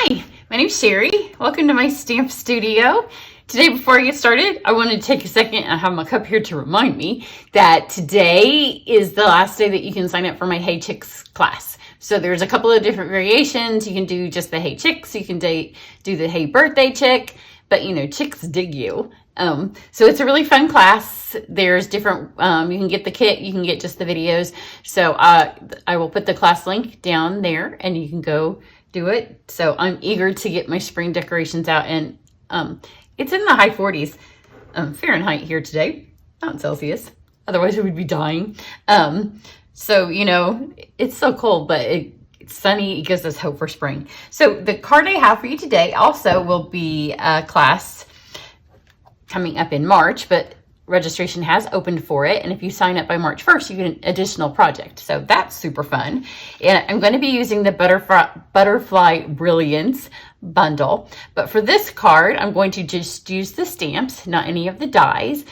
Hi, my name's Cheri. Welcome to my stamp studio. Today, before I get started, I wanted to take a second. I have my cup here to remind me that today is the last day that you can sign up for my Hey Chicks class. So there's a couple of different variations. You can do just the Hey Chicks. You can do the Hey Birthday Chick. But you know, chicks dig you. So it's a really fun class. There's different, you can get the kit, you can get just the videos. So I will put the class link down there and you can go do it. So I'm eager to get my spring decorations out, and it's in the high 40s Fahrenheit here today, not Celsius. Otherwise we would be dying. So, you know, it's so cold, but it's sunny. It gives us hope for spring. So the card I have for you today also will be a class coming up in March, but registration has opened for it. And if you sign up by March 1st, you get an additional project. So that's super fun. And I'm going to be using the Butterfly Brilliance bundle. But for this card, I'm going to just use the stamps, not any of the dies.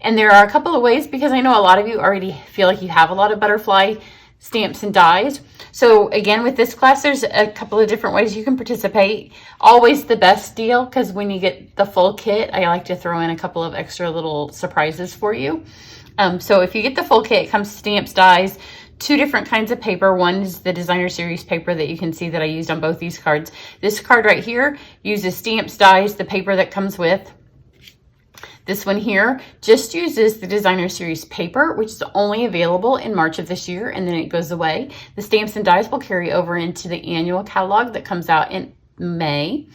And there are a couple of ways, because I know a lot of you already feel like you have a lot of butterfly stamps and dies. So again, with this class, there's a couple of different ways you can participate. Always the best deal, because when you get the full kit, I like to throw in a couple of extra little surprises for you. So if you get the full kit, it comes stamps, dies, two different kinds of paper. One is the designer series paper that you can see that I used on both these cards. This card right here uses stamps, dies, the paper that comes with. This one here just uses the designer series paper, which is only available in March of this year, and then it goes away. The stamps and dies will carry over into the annual catalog that comes out in May.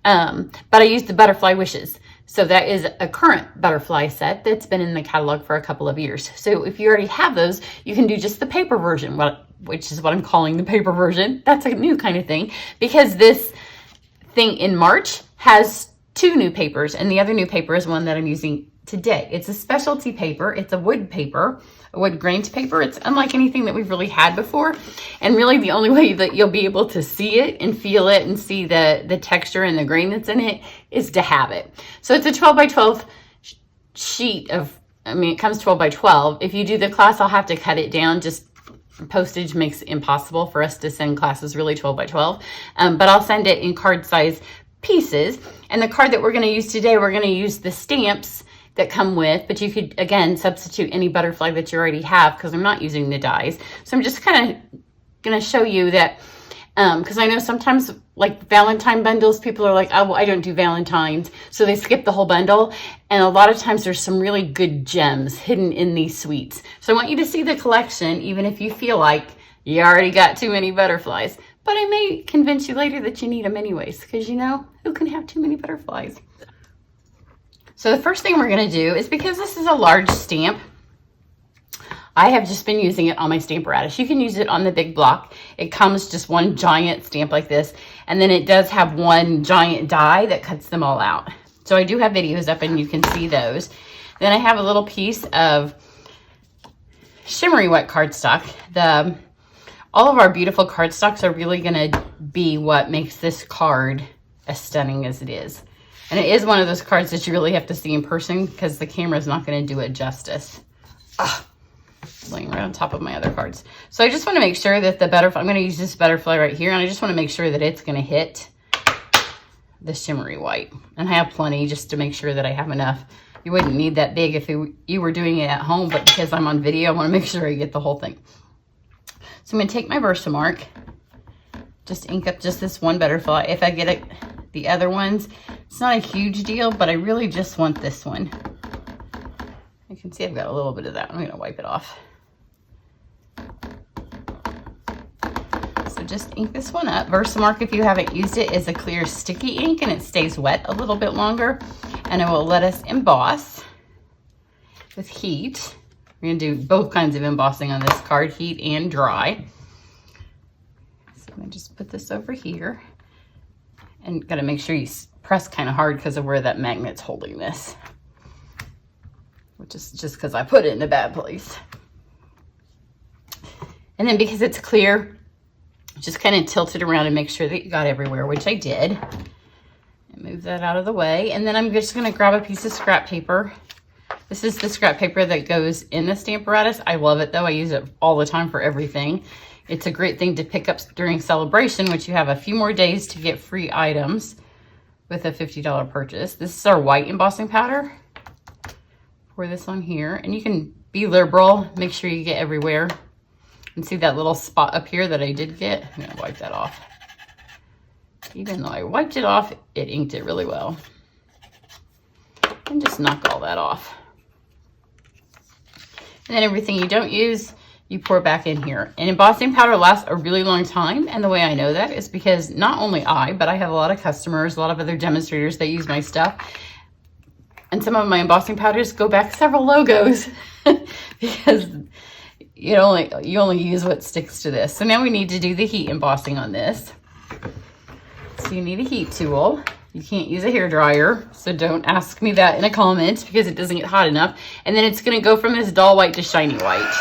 But I used the Butterfly Wishes. So that is a current butterfly set that's been in the catalog for a couple of years. So if you already have those, you can do just the paper version, which is what I'm calling the paper version. That's a new kind of thing, because this thing in March has two new papers, and the other new paper is one that I'm using today. It's a specialty paper. It's a wood paper, a wood grained paper. It's unlike anything that we've really had before. And really the only way that you'll be able to see it and feel it and see the texture and the grain that's in it is to have it. So it's a 12 by 12 sheet of, it comes 12 by 12. If you do the class, I'll have to cut it down. Just postage makes it impossible for us to send classes really 12 by 12. But I'll send it in card size pieces. And the card that we're going to use today, we're going to use the stamps that come with, but you could again substitute any butterfly that you already have, because I'm not using the dies. So I'm just kind of going to show you that, because I know sometimes like Valentine bundles, people are like, oh, well, I don't do Valentines, so they skip the whole bundle. And a lot of times there's some really good gems hidden in these suites. So I want you to see the collection, even if you feel like you already got too many butterflies. But I may convince you later that you need them anyways, because you know, who can have too many butterflies? So the first thing we're going to do is, because this is a large stamp, I have just been using it on my Stamparatus. You can use it on the big block. It comes just one giant stamp like this, and then it does have one giant die that cuts them all out. So I do have videos up and you can see those. Then I have a little piece of shimmery wet cardstock. All of our beautiful cardstocks are really going to be what makes this card as stunning as it is. And it is one of those cards that you really have to see in person, because the camera is not going to do it justice. It's laying right on top of my other cards. So I just want to make sure that the butterfly, I'm going to use this butterfly right here, and I just want to make sure that it's going to hit the shimmery white. And I have plenty, just to make sure that I have enough. You wouldn't need that big if you were doing it at home, but because I'm on video, I want to make sure I get the whole thing. So I'm going to take my Versamark, just ink up just this one butterfly. If I get the other ones, it's not a huge deal, but I really just want this one. You can see I've got a little bit of that. I'm going to wipe it off. So just ink this one up. Versamark, if you haven't used it, is a clear sticky ink, and it stays wet a little bit longer, and it will let us emboss with heat. We're going to do both kinds of embossing on this card, heat and dry. So I'm going to just put this over here, and got to make sure you press kind of hard because of where that magnet's holding this, which is just because I put it in a bad place. And then because it's clear, just kind of tilt it around and make sure that you got everywhere, which I did. And move that out of the way. And then I'm just going to grab a piece of scrap paper. This is the scrap paper that goes in the Stamparatus. I love it though. I use it all the time for everything. It's a great thing to pick up during celebration, which you have a few more days to get free items with a $50 purchase. This is our white embossing powder. Pour this on here, and you can be liberal. Make sure you get everywhere. And see that little spot up here that I did get? I'm gonna wipe that off. Even though I wiped it off, it inked it really well. And just knock all that off. And then everything you don't use, you pour back in here. And embossing powder lasts a really long time. And the way I know that is because not only but I have a lot of customers, a lot of other demonstrators that use my stuff. And some of my embossing powders go back several logos because you only use what sticks to this. So now we need to do the heat embossing on this. So you need a heat tool. You can't use a hairdryer, so don't ask me that in a comment because it doesn't get hot enough. And then it's gonna go from this dull white to shiny white.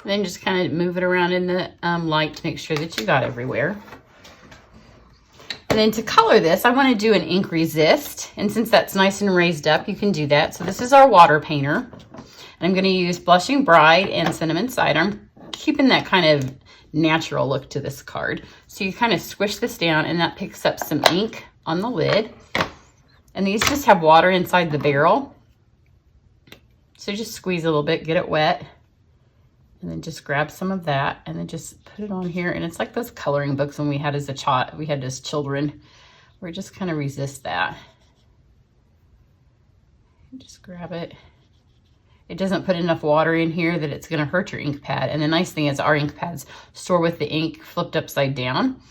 And then just kind of move it around in the light to make sure that you got everywhere. And then to color this, I want to do an ink resist. And since that's nice and raised up, you can do that. So this is our water painter. And I'm going to use Blushing Bride and Cinnamon Cider. I'm keeping that kind of natural look to this card. So you kind of squish this down and that picks up some ink on the lid. And these just have water inside the barrel. So just squeeze a little bit, get it wet. And then just grab some of that and then just put it on here. And it's like those coloring books when we had as children, where just kind of resist that. And just grab it. It doesn't put enough water in here that it's going to hurt your ink pad. And the nice thing is our ink pads store with the ink flipped upside down.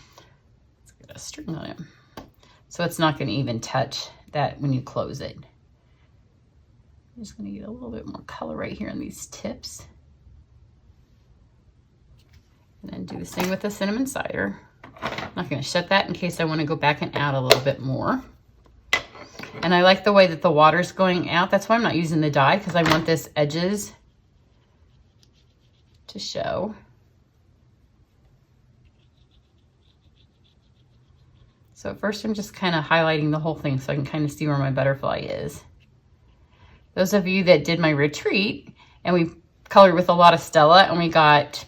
Let's get a string on it. So it's not going to even touch that when you close it. I'm just going to get a little bit more color right here on these tips. And then do the same with the cinnamon cider. I'm not going to shut that in case I want to go back and add a little bit more. And I like the way that the water's going out. That's why I'm not using the dye, because I want this edges to show. So at first I'm just kind of highlighting the whole thing so I can kind of see where my butterfly is. Those of you that did my retreat, and we colored with a lot of Stella, and we got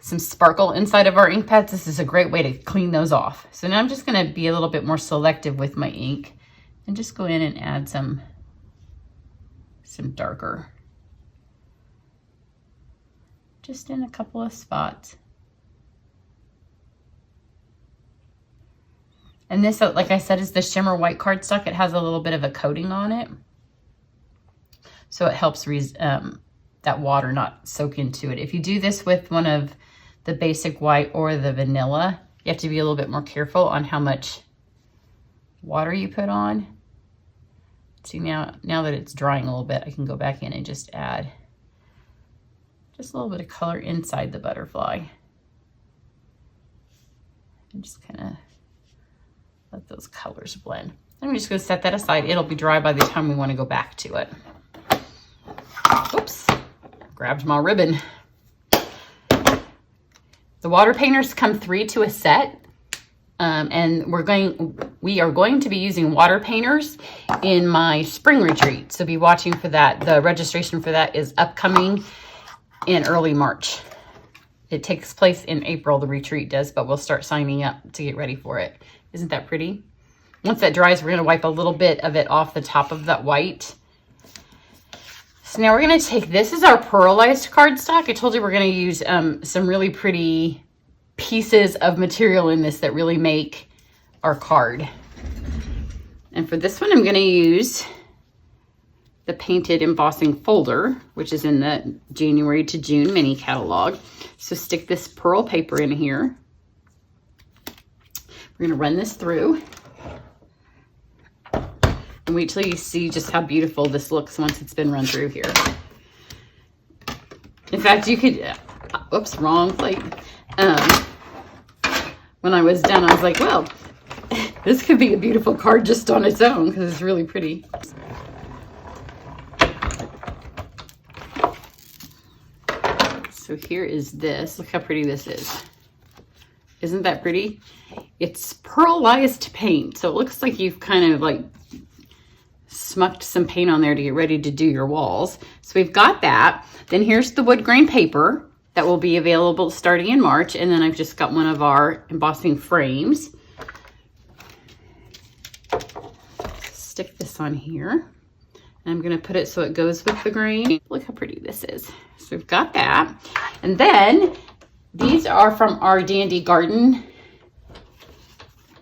some sparkle inside of our ink pads, this is a great way to clean those off. So now I'm just going to be a little bit more selective with my ink and just go in and add some darker. Just in a couple of spots. And this, like I said, is the shimmer white cardstock. It has a little bit of a coating on it. So it helps that water not soak into it. If you do this with one of the basic white or the vanilla, you have to be a little bit more careful on how much water you put on. See, now that it's drying a little bit, I can go back in and just add just a little bit of color inside the butterfly. And just kind of let those colors blend. I'm just going to set that aside. It'll be dry by the time we want to go back to it. Oops, grabbed my ribbon. The water painters come 3 to a set, and we are going to be using water painters in my spring retreat. So be watching for that. The registration for that is upcoming in early March. It takes place in April, the retreat does, but we'll start signing up to get ready for it. Isn't that pretty? Once that dries, we're going to wipe a little bit of it off the top of that white. So now we're going to take, this is our pearlized cardstock. I told you we're going to use some really pretty pieces of material in this that really make our card. And for this one, I'm going to use the Painted Embossing folder, which is in the January to June mini catalog. So stick this pearl paper in here. We're going to run this through. And wait till you see just how beautiful this looks once it's been run through here. In fact, you could, oops, wrong plate. When I was done, I was like, well, this could be a beautiful card just on its own because it's really pretty. So here is this. Look how pretty this is. Isn't that pretty? It's pearlized paint. So it looks like you've kind of like smucked some paint on there to get ready to do your walls. So we've got that. Then here's the wood grain paper that will be available starting in March. And then I've just got one of our embossing frames. Stick this on here. And I'm gonna put it so it goes with the grain. Look how pretty this is. So we've got that. And then these are from our Dandy Garden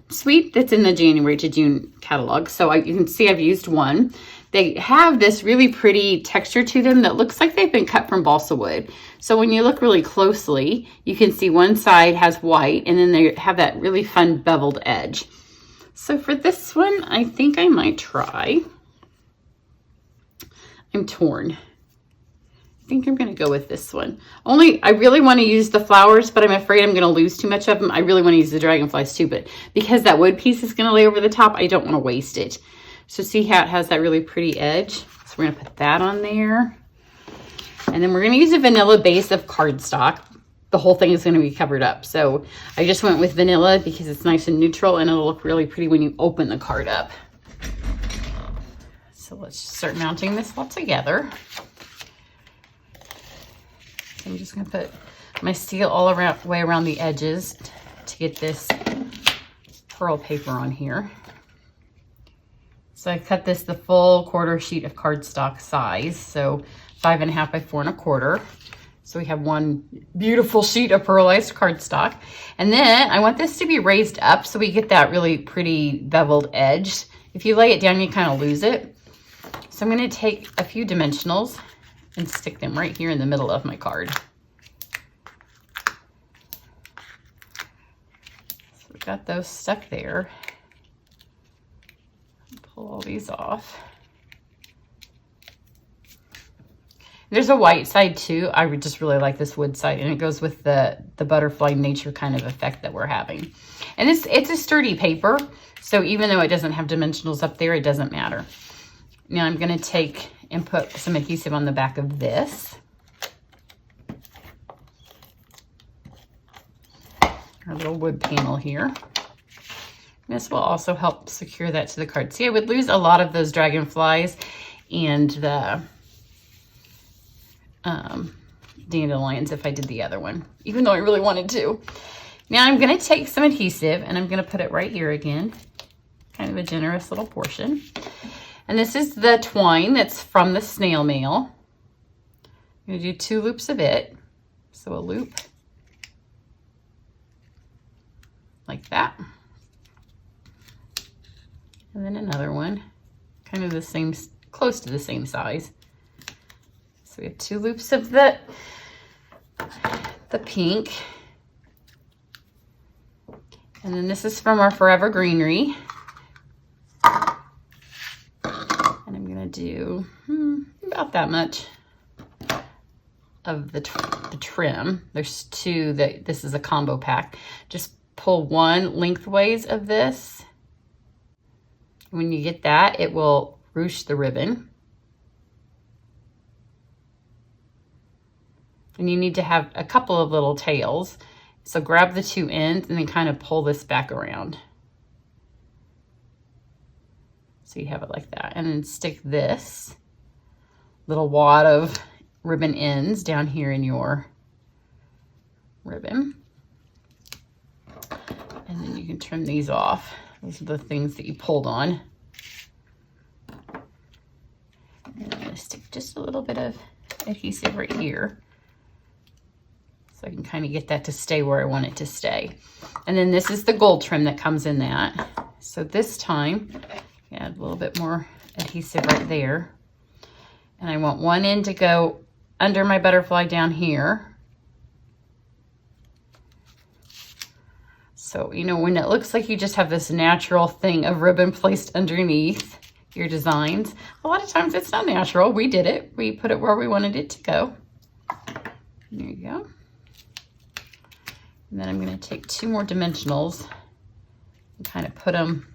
suite that's in the January to June catalog. So you can see I've used one. They have this really pretty texture to them that looks like they've been cut from balsa wood. So when you look really closely, you can see one side has white and then they have that really fun beveled edge. So for this one, I think I might try. I'm torn. I think I'm going to go with this one. I really want to use the flowers, but I'm afraid I'm going to lose too much of them. I really want to use the dragonflies too, but because that wood piece is going to lay over the top, I don't want to waste it. So see how it has that really pretty edge? So we're going to put that on there. And then we're going to use a vanilla base of cardstock. The whole thing is going to be covered up. So I just went with vanilla because it's nice and neutral and it'll look really pretty when you open the card up. So let's start mounting this all together. I'm just going to put my steel all around, way around the edges to get this pearl paper on here. So I cut this the full quarter sheet of cardstock size, so 5.5 by 4 1/4. So we have one beautiful sheet of pearlized cardstock. And then I want this to be raised up so we get that really pretty beveled edge. If you lay it down, you kind of lose it. So I'm going to take a few dimensionals and stick them right here in the middle of my card. So we've got those stuck there. Pull all these off. There's a white side too. I would just really like this wood side, and it goes with the butterfly nature kind of effect that we're having. And it's a sturdy paper, so even though it doesn't have dimensionals up there, it doesn't matter. Now I'm going to take and put some adhesive on the back of this. Our little wood panel here. This will also help secure that to the card. See, I would lose a lot of those dragonflies and the dandelions if I did the other one, even though I really wanted to. Now I'm going to take some adhesive and I'm going to put it right here again, kind of a generous little portion. And this is the twine that's from the snail mail. I'm going to do 2 loops of it. So a loop like that. And then another one, kind of the same, close to the same size. So we have 2 loops of the pink. And then this is from our Forever Greenery. And I'm gonna do about that much of the trim. There's 2 that this is a combo pack. Just pull 1 lengthways of this. When you get that, it will ruche the ribbon. And you need to have a couple of little tails. So grab the 2 ends and then kind of pull this back around. So you have it like that. And then stick this little wad of ribbon ends down here in your ribbon. And then you can trim these off. Those are the things that you pulled on. And I'm going to stick just a little bit of adhesive right here. So I can kind of get that to stay where I want it to stay. And then this is the gold trim that comes in that. So this time, add a little bit more adhesive right there. And I want one end to go under my butterfly down here. So, you know, when it looks like you just have this natural thing of ribbon placed underneath your designs, a lot of times it's not natural. We did it. We put it where we wanted it to go. There you go. And then I'm going to take 2 more dimensionals and kind of put them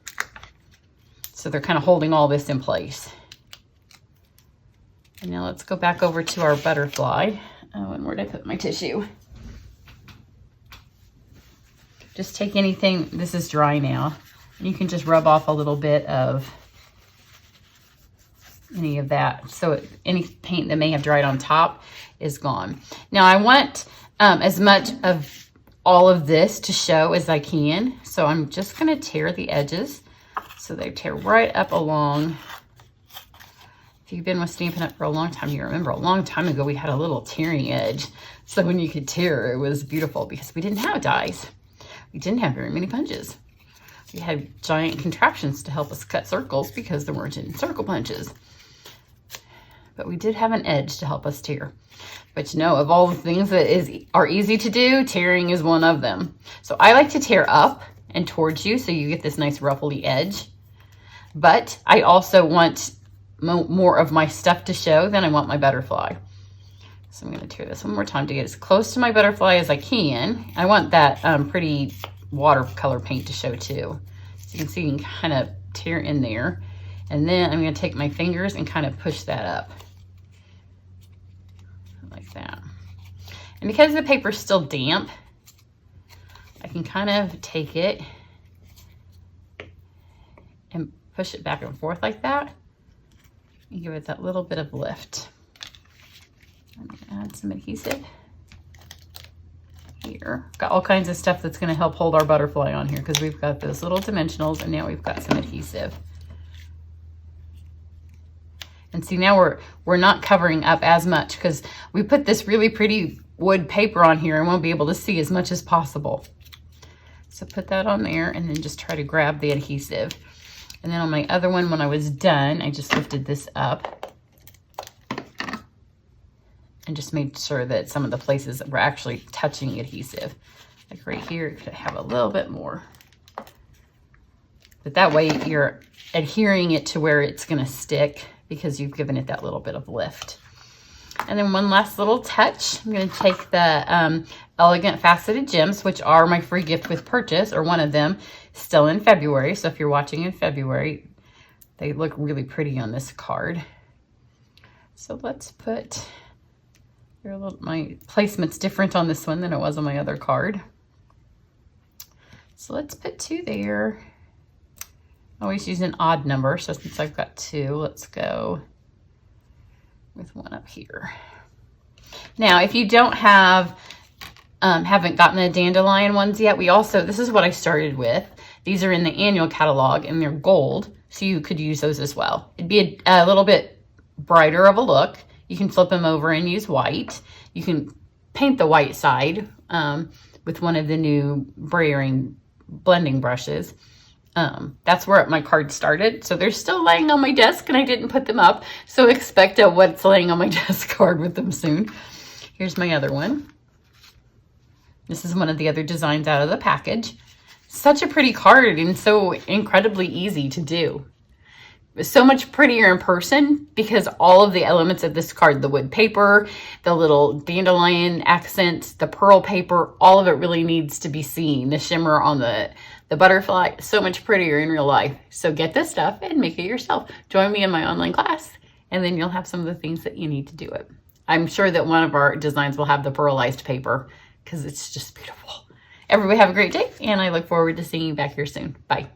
so they're kind of holding all this in place. And now let's go back over to our butterfly. Oh, and where did I put my tissue? Just take anything, this is dry now, and you can just rub off a little bit of any of that. So any paint that may have dried on top is gone. Now I want as much of all of this to show as I can. So I'm just gonna tear the edges so they tear right up along. If you've been with Stampin' Up! For a long time, you remember a long time ago we had a little tearing edge. So when you could tear, it was beautiful because we didn't have dies. We didn't have very many punches. We had giant contraptions to help us cut circles because there weren't any circle punches. But we did have an edge to help us tear. But you know, of all the things that are easy to do, tearing is one of them. So I like to tear up and towards you so you get this nice ruffly edge. But I also want more of my stuff to show than I want my butterfly. So I'm going to tear this one more time to get as close to my butterfly as I can. I want that pretty watercolor paint to show too. So you can see you can kind of tear in there. And then I'm going to take my fingers and kind of push that up. Like that. And because the paper's still damp, I can kind of take it and push it back and forth like that. And give it that little bit of lift. I'm gonna add some adhesive here. Got all kinds of stuff that's gonna help hold our butterfly on here because we've got those little dimensionals and now we've got some adhesive. And see, now we're not covering up as much because we put this really pretty wood paper on here and won't be able to see as much as possible. So put that on there and then just try to grab the adhesive. And then on my other one, when I was done, I just lifted this up and just made sure that some of the places were actually touching adhesive. Like right here, it could have a little bit more. But that way you're adhering it to where it's gonna stick because you've given it that little bit of lift. And then one last little touch. I'm gonna take the Elegant Faceted Gems, which are my free gift with purchase, or one of them, still in February. So if you're watching in February, they look really pretty on this card. So let's put, my placement's different on this one than it was on my other card. So let's put 2 there. I always use an odd number, so since I've got 2, let's go with 1 up here. Now, if you don't have, haven't gotten the dandelion ones yet, this is what I started with. These are in the annual catalog and they're gold, so you could use those as well. It'd be a little bit brighter of a look. You can flip them over and use white. You can paint the white side with one of the new Brayering blending brushes. That's where my card started. So they're still laying on my desk and I didn't put them up. So expect what's laying on my desk card with them soon. Here's my other one. This is one of the other designs out of the package. Such a pretty card and so incredibly easy to do. So much prettier in person because all of the elements of this card, the wood paper, the little dandelion accents, the pearl paper, all of it really needs to be seen. The shimmer on the butterfly, so much prettier in real life. So get this stuff and make it yourself. Join me in my online class and then you'll have some of the things that you need to do it. I'm sure that one of our designs will have the pearlized paper because it's just beautiful. Everybody have a great day and I look forward to seeing you back here soon. Bye.